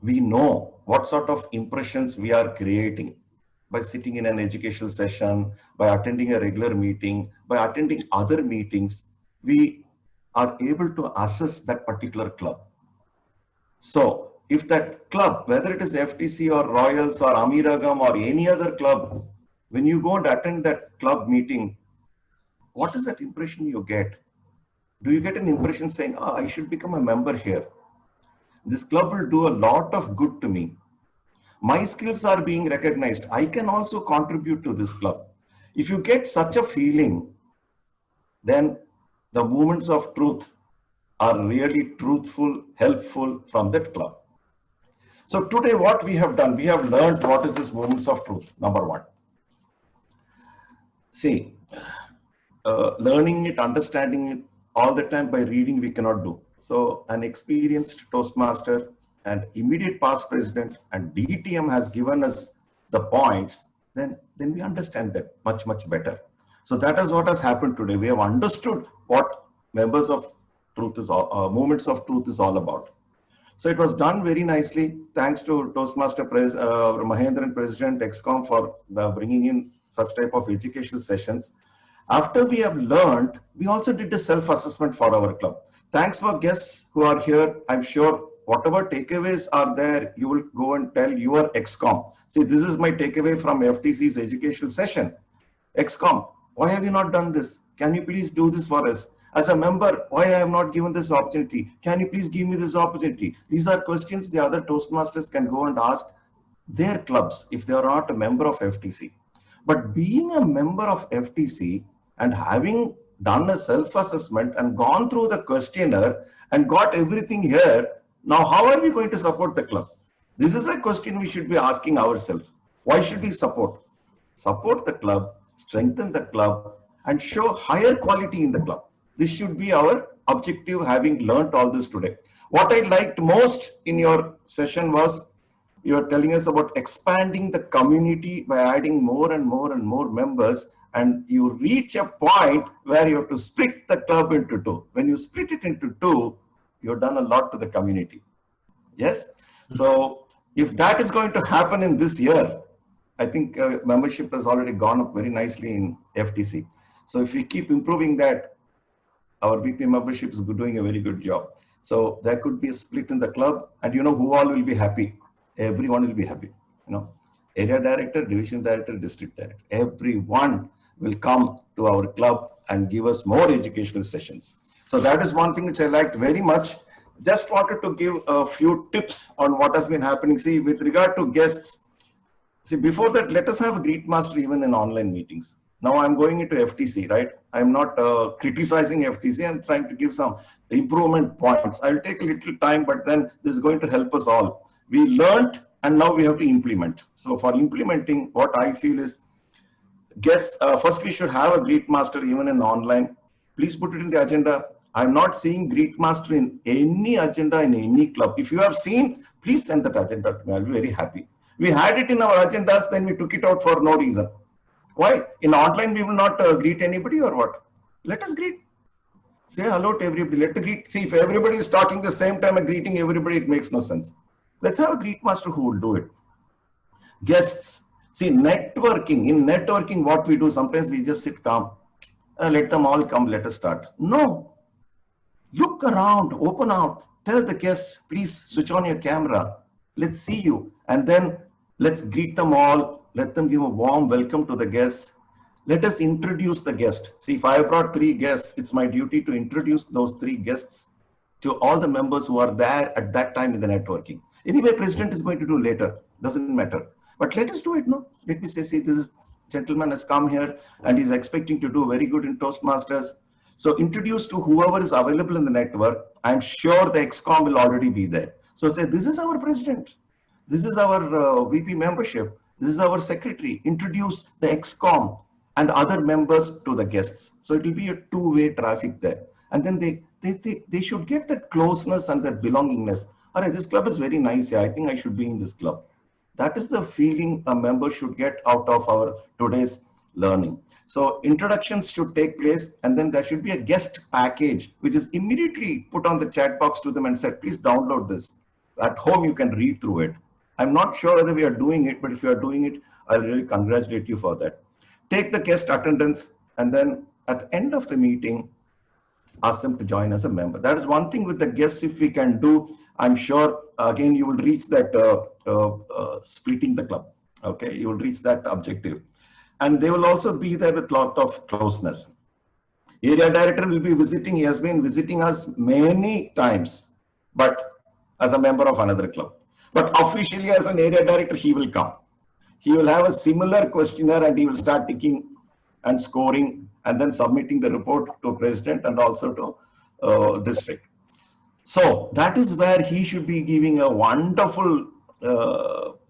we know what sort of impressions we are creating by sitting in an educational session, by attending a regular meeting, by attending other meetings. We are able to assess that particular club. So if that club, whether it is FTC or Royals or Amiragam or any other club, when you go and attend that club meeting, what is that impression you get? Do you get an impression saying, oh, I should become a member here? This club will do a lot of good to me. My skills are being recognized. I can also contribute to this club. If you get such a feeling, then the moments of truth are really truthful, helpful from that club. So today what we have done, we have learned what is this moments of truth, number one. See, learning it, understanding it all the time by reading we cannot do. So an experienced Toastmaster and immediate past president and DTM has given us the points, then we understand that much, much better. So that is what has happened today. We have understood what members of truth is, moments of truth is all about. So it was done very nicely. Thanks to Toastmaster Mahendran, President ExCom, for bringing in such type of educational sessions. After we have learned, we also did a self-assessment for our club. Thanks for guests who are here. I'm sure whatever takeaways are there, you will go and tell your ExCom. See, this is my takeaway from FTC's educational session. ExCom, why have you not done this? Can you please do this for us? As a member, why I have not given this opportunity? Can you please give me this opportunity? These are questions the other Toastmasters can go and ask their clubs if they are not a member of FTC. But being a member of FTC and having done a self-assessment and gone through the questionnaire and got everything here, now how are we going to support the club? This is a question we should be asking ourselves. Why should we support? Support the club, strengthen the club, and show higher quality in the club. This should be our objective, having learned all this today. What I liked most in your session was you are telling us about expanding the community by adding more and more and more members, and you reach a point where you have to split the club into two. When you split it into two, you've done a lot to the community. Yes? So if that is going to happen in this year, I think membership has already gone up very nicely in FTC. So if we keep improving that, our VP membership is doing a very good job. So there could be a split in the club, and you know who all will be happy. Everyone will be happy. You know, area director, division director, district director, everyone will come to our club and give us more educational sessions. So that is one thing which I liked very much. Just wanted to give a few tips on what has been happening. See, with regard to guests, see, before that, let us have a greet master even in online meetings. Now I'm going into FTC, right? I'm not criticizing FTC. I'm trying to give some improvement points. I'll take a little time, but then this is going to help us all. We learned, and now we have to implement. So for implementing, what I feel is, guests, first we should have a greet master even in online. Please put it in the agenda. I'm not seeing greet master in any agenda in any club. If you have seen, please send that agenda to me. I'll be very happy. We had it in our agendas, then we took it out for no reason. Why? In online, we will not greet anybody or what? Let us greet. Say hello to everybody. Let the greet. See, if everybody is talking the same time and greeting everybody, it makes no sense. Let's have a greet master who will do it. Guests. See, networking. In networking, what we do, sometimes we just sit calm. Let them all come. Let us start. No. Look around. Open out. Tell the guests, please switch on your camera. Let's see you. And then let's greet them all. Let them give a warm welcome to the guests. Let us introduce the guest. See, if I have brought 3 guests, it's my duty to introduce those 3 guests to all the members who are there at that time in the networking. Anyway, president is going to do later. Doesn't matter. But let us do it, no? Let me say, see, this gentleman has come here and he's expecting to do very good in Toastmasters. So introduce to whoever is available in the network. I'm sure the ExCom will already be there. So say, this is our president. This is our VP membership. This is our secretary. Introduce the ExCom and other members to the guests. So it will be a two-way traffic there. And then they should get that closeness and that belongingness. All right, this club is very nice. Yeah, I think I should be in this club. That is the feeling a member should get out of our today's learning. So introductions should take place, and then there should be a guest package, which is immediately put on the chat box to them and said, please download this. At home, you can read through it. I'm not sure whether we are doing it, but if you are doing it, I'll really congratulate you for that. Take the guest attendance, and then at the end of the meeting, ask them to join as a member. That is one thing with the guests, if we can do, I'm sure, again, you will reach that splitting the club. Okay, you will reach that objective. And they will also be there with lot of closeness. Area director will be visiting, he has been visiting us many times, but as a member of another club. But officially as an area director, he will come. He will have a similar questionnaire and he will start ticking and scoring and then submitting the report to president and also to district. So that is where he should be giving a wonderful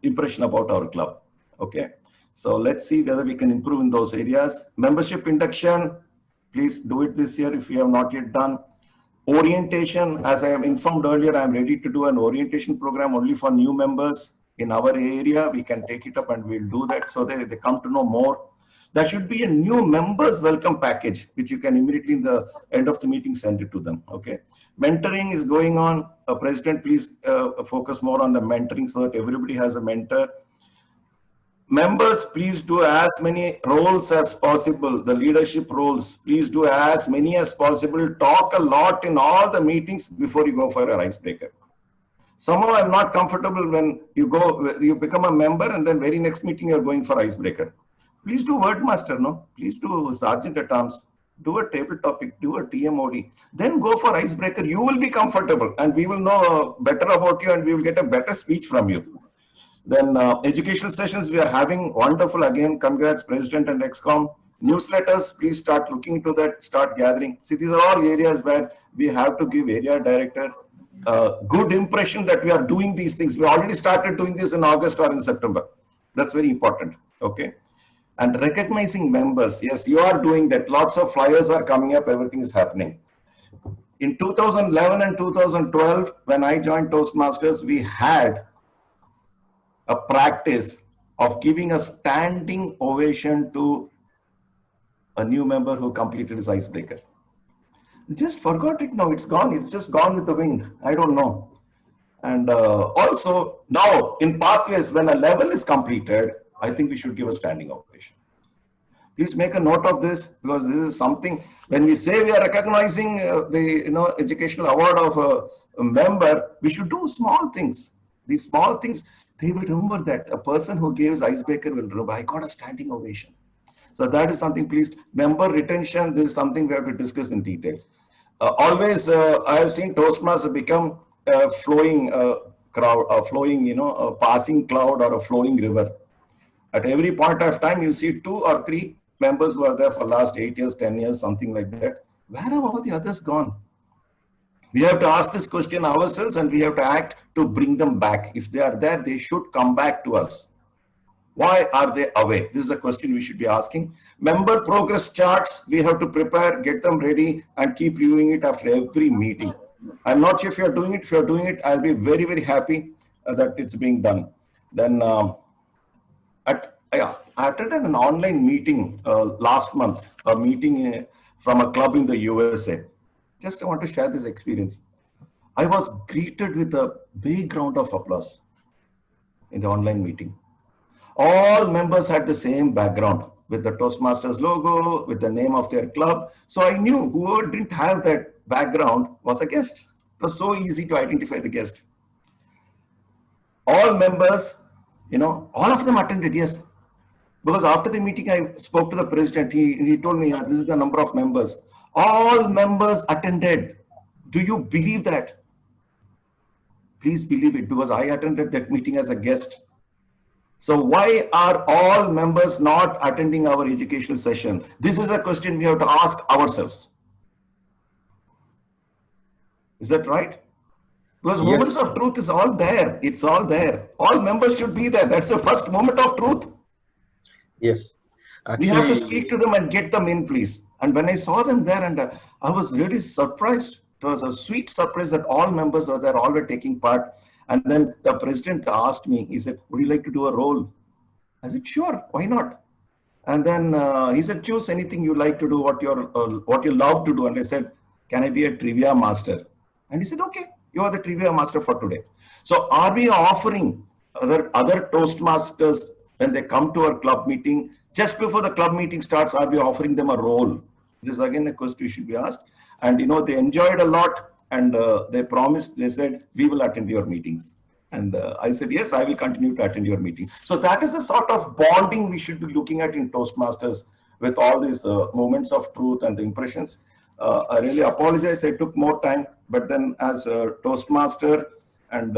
impression about our club. Okay. So let's see whether we can improve in those areas. Membership induction, please do it this year if you have not yet done. Orientation, as I am informed earlier, I am ready to do an orientation program only for new members in our area. We can take it up and we'll do that so they come to know more. There should be a new members welcome package, which you can immediately in the end of the meeting send it to them. Okay. Mentoring is going on. President, please focus more on the mentoring so that everybody has a mentor. Members, please do as many roles as possible, the leadership roles. Please do as many as possible. Talk a lot in all the meetings before you go for an icebreaker. Somehow I'm not comfortable when you become a member and then very next meeting you're going for icebreaker. Please do word master, no? Please do sergeant at arms. Do a table topic, do a TMOD, then go for icebreaker. You will be comfortable and we will know better about you and we will get a better speech from you. Then educational sessions we are having, wonderful. Again, congrats President and ExCom. Newsletters, please start looking into that, start gathering. See, these are all areas where we have to give area director good impression that we are doing these things. We already started doing this in August or in September. That's very important. Okay. And recognizing members. Yes, you are doing that. Lots of flyers are coming up. Everything is happening. In 2011 and 2012, when I joined Toastmasters, we had a practice of giving a standing ovation to a new member who completed his icebreaker. Just forgot it now. It's gone. It's just gone with the wind. I don't know. And also now in pathways, when a level is completed, I think we should give a standing ovation. Please make a note of this because this is something when we say we are recognizing the educational award of a member, we should do small things. These small things, they will remember that a person who gave his icebreaker will remember, I got a standing ovation. So that is something, please, member retention, this is something we have to discuss in detail. Always, I have seen Toastmasters become a flowing crowd, a flowing, a passing cloud or a flowing river. At every point of time, you see 2 or 3 members who are there for last 8 years, 10 years, something like that. Where have all the others gone? We have to ask this question ourselves and we have to act to bring them back. If they are there, they should come back to us. Why are they away? This is a question we should be asking. Member progress charts, we have to prepare, get them ready and keep reviewing it after every meeting. I'm not sure if you're doing it. If you're doing it, I'll be very, very happy that it's being done. Then I attended an online meeting last month, a meeting from a club in the USA. Just I want to share this experience. I was greeted with a big round of applause in the online meeting. All members had the same background with the Toastmasters logo, with the name of their club. So I knew whoever didn't have that background was a guest. It was so easy to identify the guest. All members, all of them attended, yes. Because after the meeting, I spoke to the president. He told me, this is the number of members. All members attended. Do you believe that? Please believe it because I attended that meeting as a guest. So why are all members not attending our educational session? This is a question we have to ask ourselves. Is that right? Because Yes. moments of truth is all there. It's all there. All members should be there. That's the first moment of truth. Yes. We have to Actually, speak to them and get them in, please. And when I saw them there, and I was really surprised. It was a sweet surprise that all members were there, all were taking part. And then the president asked me, he said, would you like to do a role? I said, sure, why not? And then he said, choose anything you like to do, what you love to do. And I said, can I be a trivia master? And he said, okay, you are the trivia master for today. So are we offering other Toastmasters when they come to our club meeting, just before the club meeting starts, are we offering them a role? This is again a question you should be asked. And they enjoyed a lot, and they promised, they said, we will attend your meetings. And I said, yes, I will continue to attend your meeting. So that is the sort of bonding we should be looking at in Toastmasters with all these moments of truth and the impressions. I really apologize, I took more time, but then as a Toastmaster and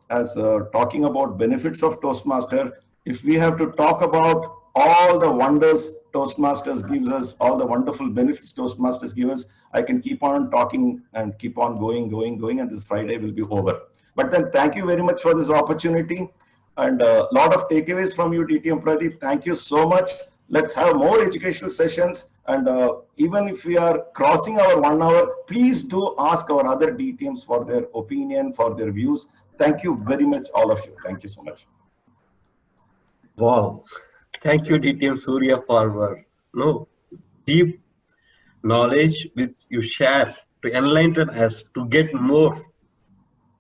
as talking about benefits of Toastmaster, if we have to talk about all the wonders Toastmasters gives us, all the wonderful benefits Toastmasters give us, I can keep on talking and keep on going, and this Friday will be over. But then thank you very much for this opportunity, and a lot of takeaways from you, DTM Pradeep. Thank you so much. Let's have more educational sessions, and even if we are crossing our 1 hour, please do ask our other DTMs for their opinion, for their views. Thank you very much, all of you. Thank you so much. Wow. Thank you, DTM Surya, for your deep knowledge which you share to enlighten us to get more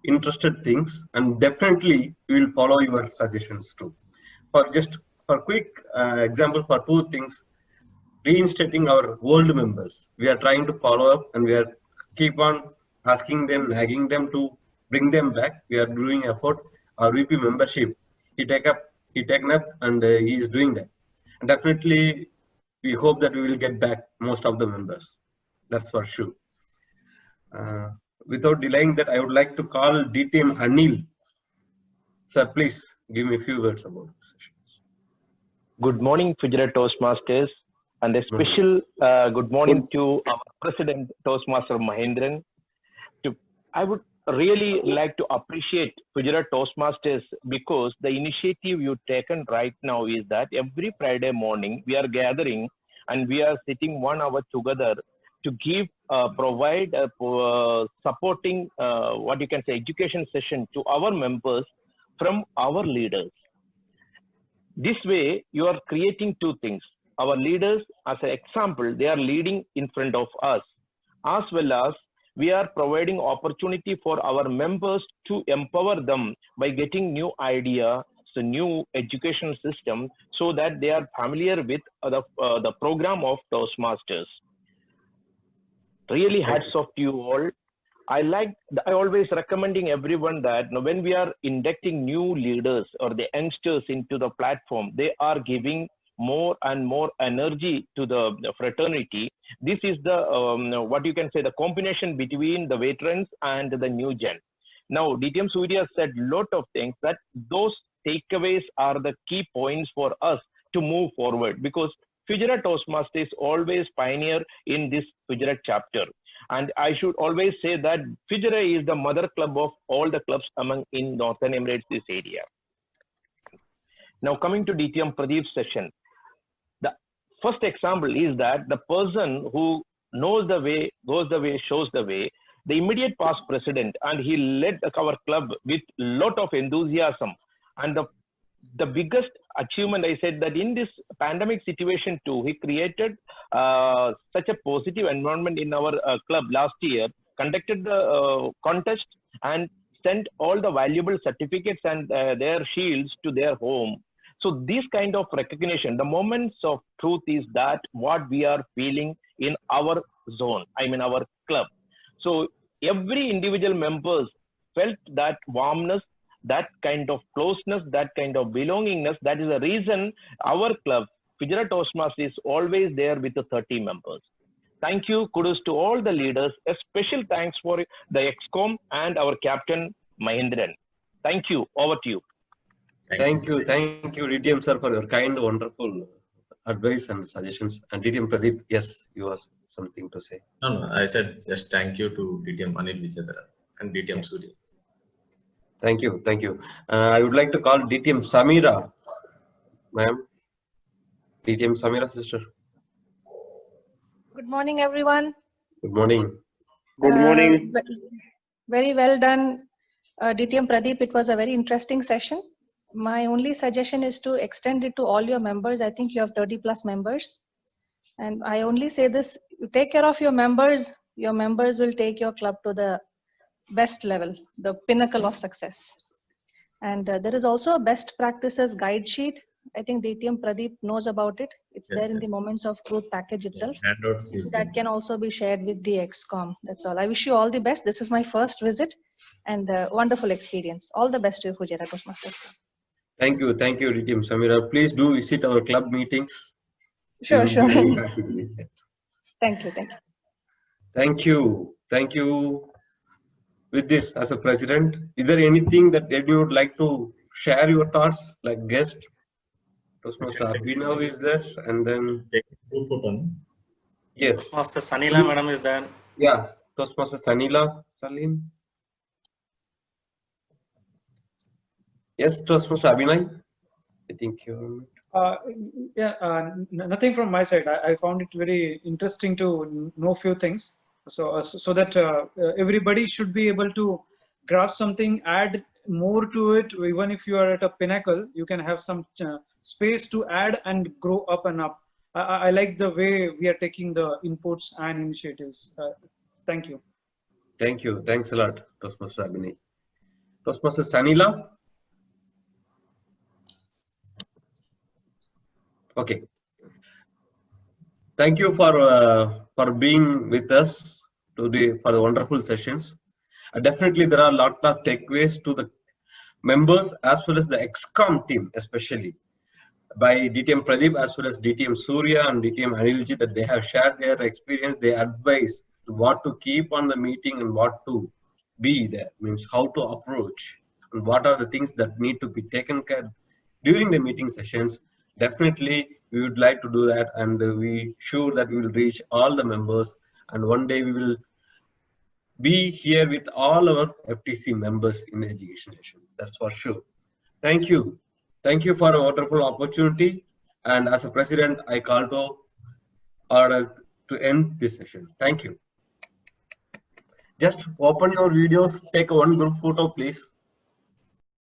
interested things, and definitely we will follow your suggestions too. For quick example, for 2 things, reinstating our old members, we are trying to follow up, and we are keep on asking them, nagging them to bring them back. We are doing effort. Our VP membership, he taken up, and he is doing that. And definitely we hope that we will get back most of the members. That's for sure. Without delaying that, I would like to call DTM Anil. Sir, please give me a few words about the sessions. Good morning, Fujira Toastmasters, and a special good morning to our President Toastmaster Mahendran. I would really like to appreciate Fujira Toastmasters because the initiative you've taken right now is that every Friday morning we are gathering and we are sitting 1 hour together to give provide supporting what you can say education session to our members from our leaders. This way you are creating 2 things. Our leaders, as an example, they are leading in front of us, as well as we are providing opportunity for our members to empower them by getting new idea, so new education system, so that they are familiar with the program of Toastmasters. Really hats off to you all. I always recommending everyone that when we are inducting new leaders or the youngsters into the platform, they are giving more and more energy to the fraternity. This is the what you can say, the combination between the veterans and the new gen. Now DTM Surya said lot of things that those takeaways are the key points for us to move forward, because Fujira Toastmaster is always pioneer in this Fujira chapter. And I should always say that Fujira is the mother club of all the clubs among in Northern Emirates, this area. Now coming to DTM Pradeep's session. The first example is that the person who knows the way, goes the way, shows the way, the immediate past president, and he led our club with lot of enthusiasm. And the biggest achievement, I said that in this pandemic situation too, he created such a positive environment in our club last year, conducted the contest and sent all the valuable certificates and their shields to their home. So this kind of recognition, the moments of truth is that what we are feeling in our zone, I mean our club. So every individual members felt that warmness, that kind of closeness, that kind of belongingness. That is the reason our club, Fujira Toastmasters, is always there with the 30 members. Thank you. Kudos to all the leaders. A special thanks for the EXCOM and our captain, Mahendran. Thank you. Over to you. Thank you, DTM sir, for your kind, wonderful advice and suggestions. And DTM Pradeep, yes, you have something to say. No, I said just thank you to DTM Anil Vijayadhara and DTM Surya. Thank you, thank you. I would like to call DTM Samira, ma'am. DTM Samira, sister. Good morning, everyone. Good morning. Good morning. Very well done, DTM Pradeep. It was a very interesting session. My only suggestion is to extend it to all your members. I think you have 30 plus members. And I only say this, you take care of your members will take your club to the best level, the pinnacle of success. And there is also a best practices guide sheet I think DTM Pradeep knows about it. It's Yes, there in yes. the Moments of Truth package itself. Handouts is That can also be shared with the XCOM. That's all. I wish you all the best. This is my first visit and wonderful experience. All the best to you, Fujairah Toastmasters. Thank you, DTM Samira. Please do visit our club meetings. We Sure, will sure. be very happy to meet that. Thank you, thank you. Thank you, thank you. With this, as a president, is there anything that you would like to share your thoughts, like guest? Toastmaster Abhinav is there, and then yes, Toastmaster Sanila Madam is there. yes, Toastmaster Sanila Salim. Yes, Toastmaster Abhinay. I think you. Nothing from my side. I found it very interesting to know few things. So that everybody should be able to grasp something, add more to it. Even if you are at a pinnacle, you can have some space to add and grow up and up. I like the way we are taking the inputs and initiatives. Thank you. Thank you. Thanks a lot, Toastmaster Abhinay. Toastmaster Sanila. Okay. Thank you for being with us today for the wonderful sessions. Definitely, there are a lot of takeaways to the members as well as the XCOM team, especially by DTM Pradeep as well as DTM Surya and DTM Anilji, that they have shared their experience, their advice to what to keep on the meeting and what to be there, means how to approach and what are the things that need to be taken care during the meeting sessions. Definitely, we would like to do that, and we sure that we will reach all the members, and one day we will be here with all our FTC members in the Education Nation. That's for sure. Thank you. Thank you for a wonderful opportunity. And as a president, I call to order to end this session. Thank you. Just open your videos, take one group photo, please.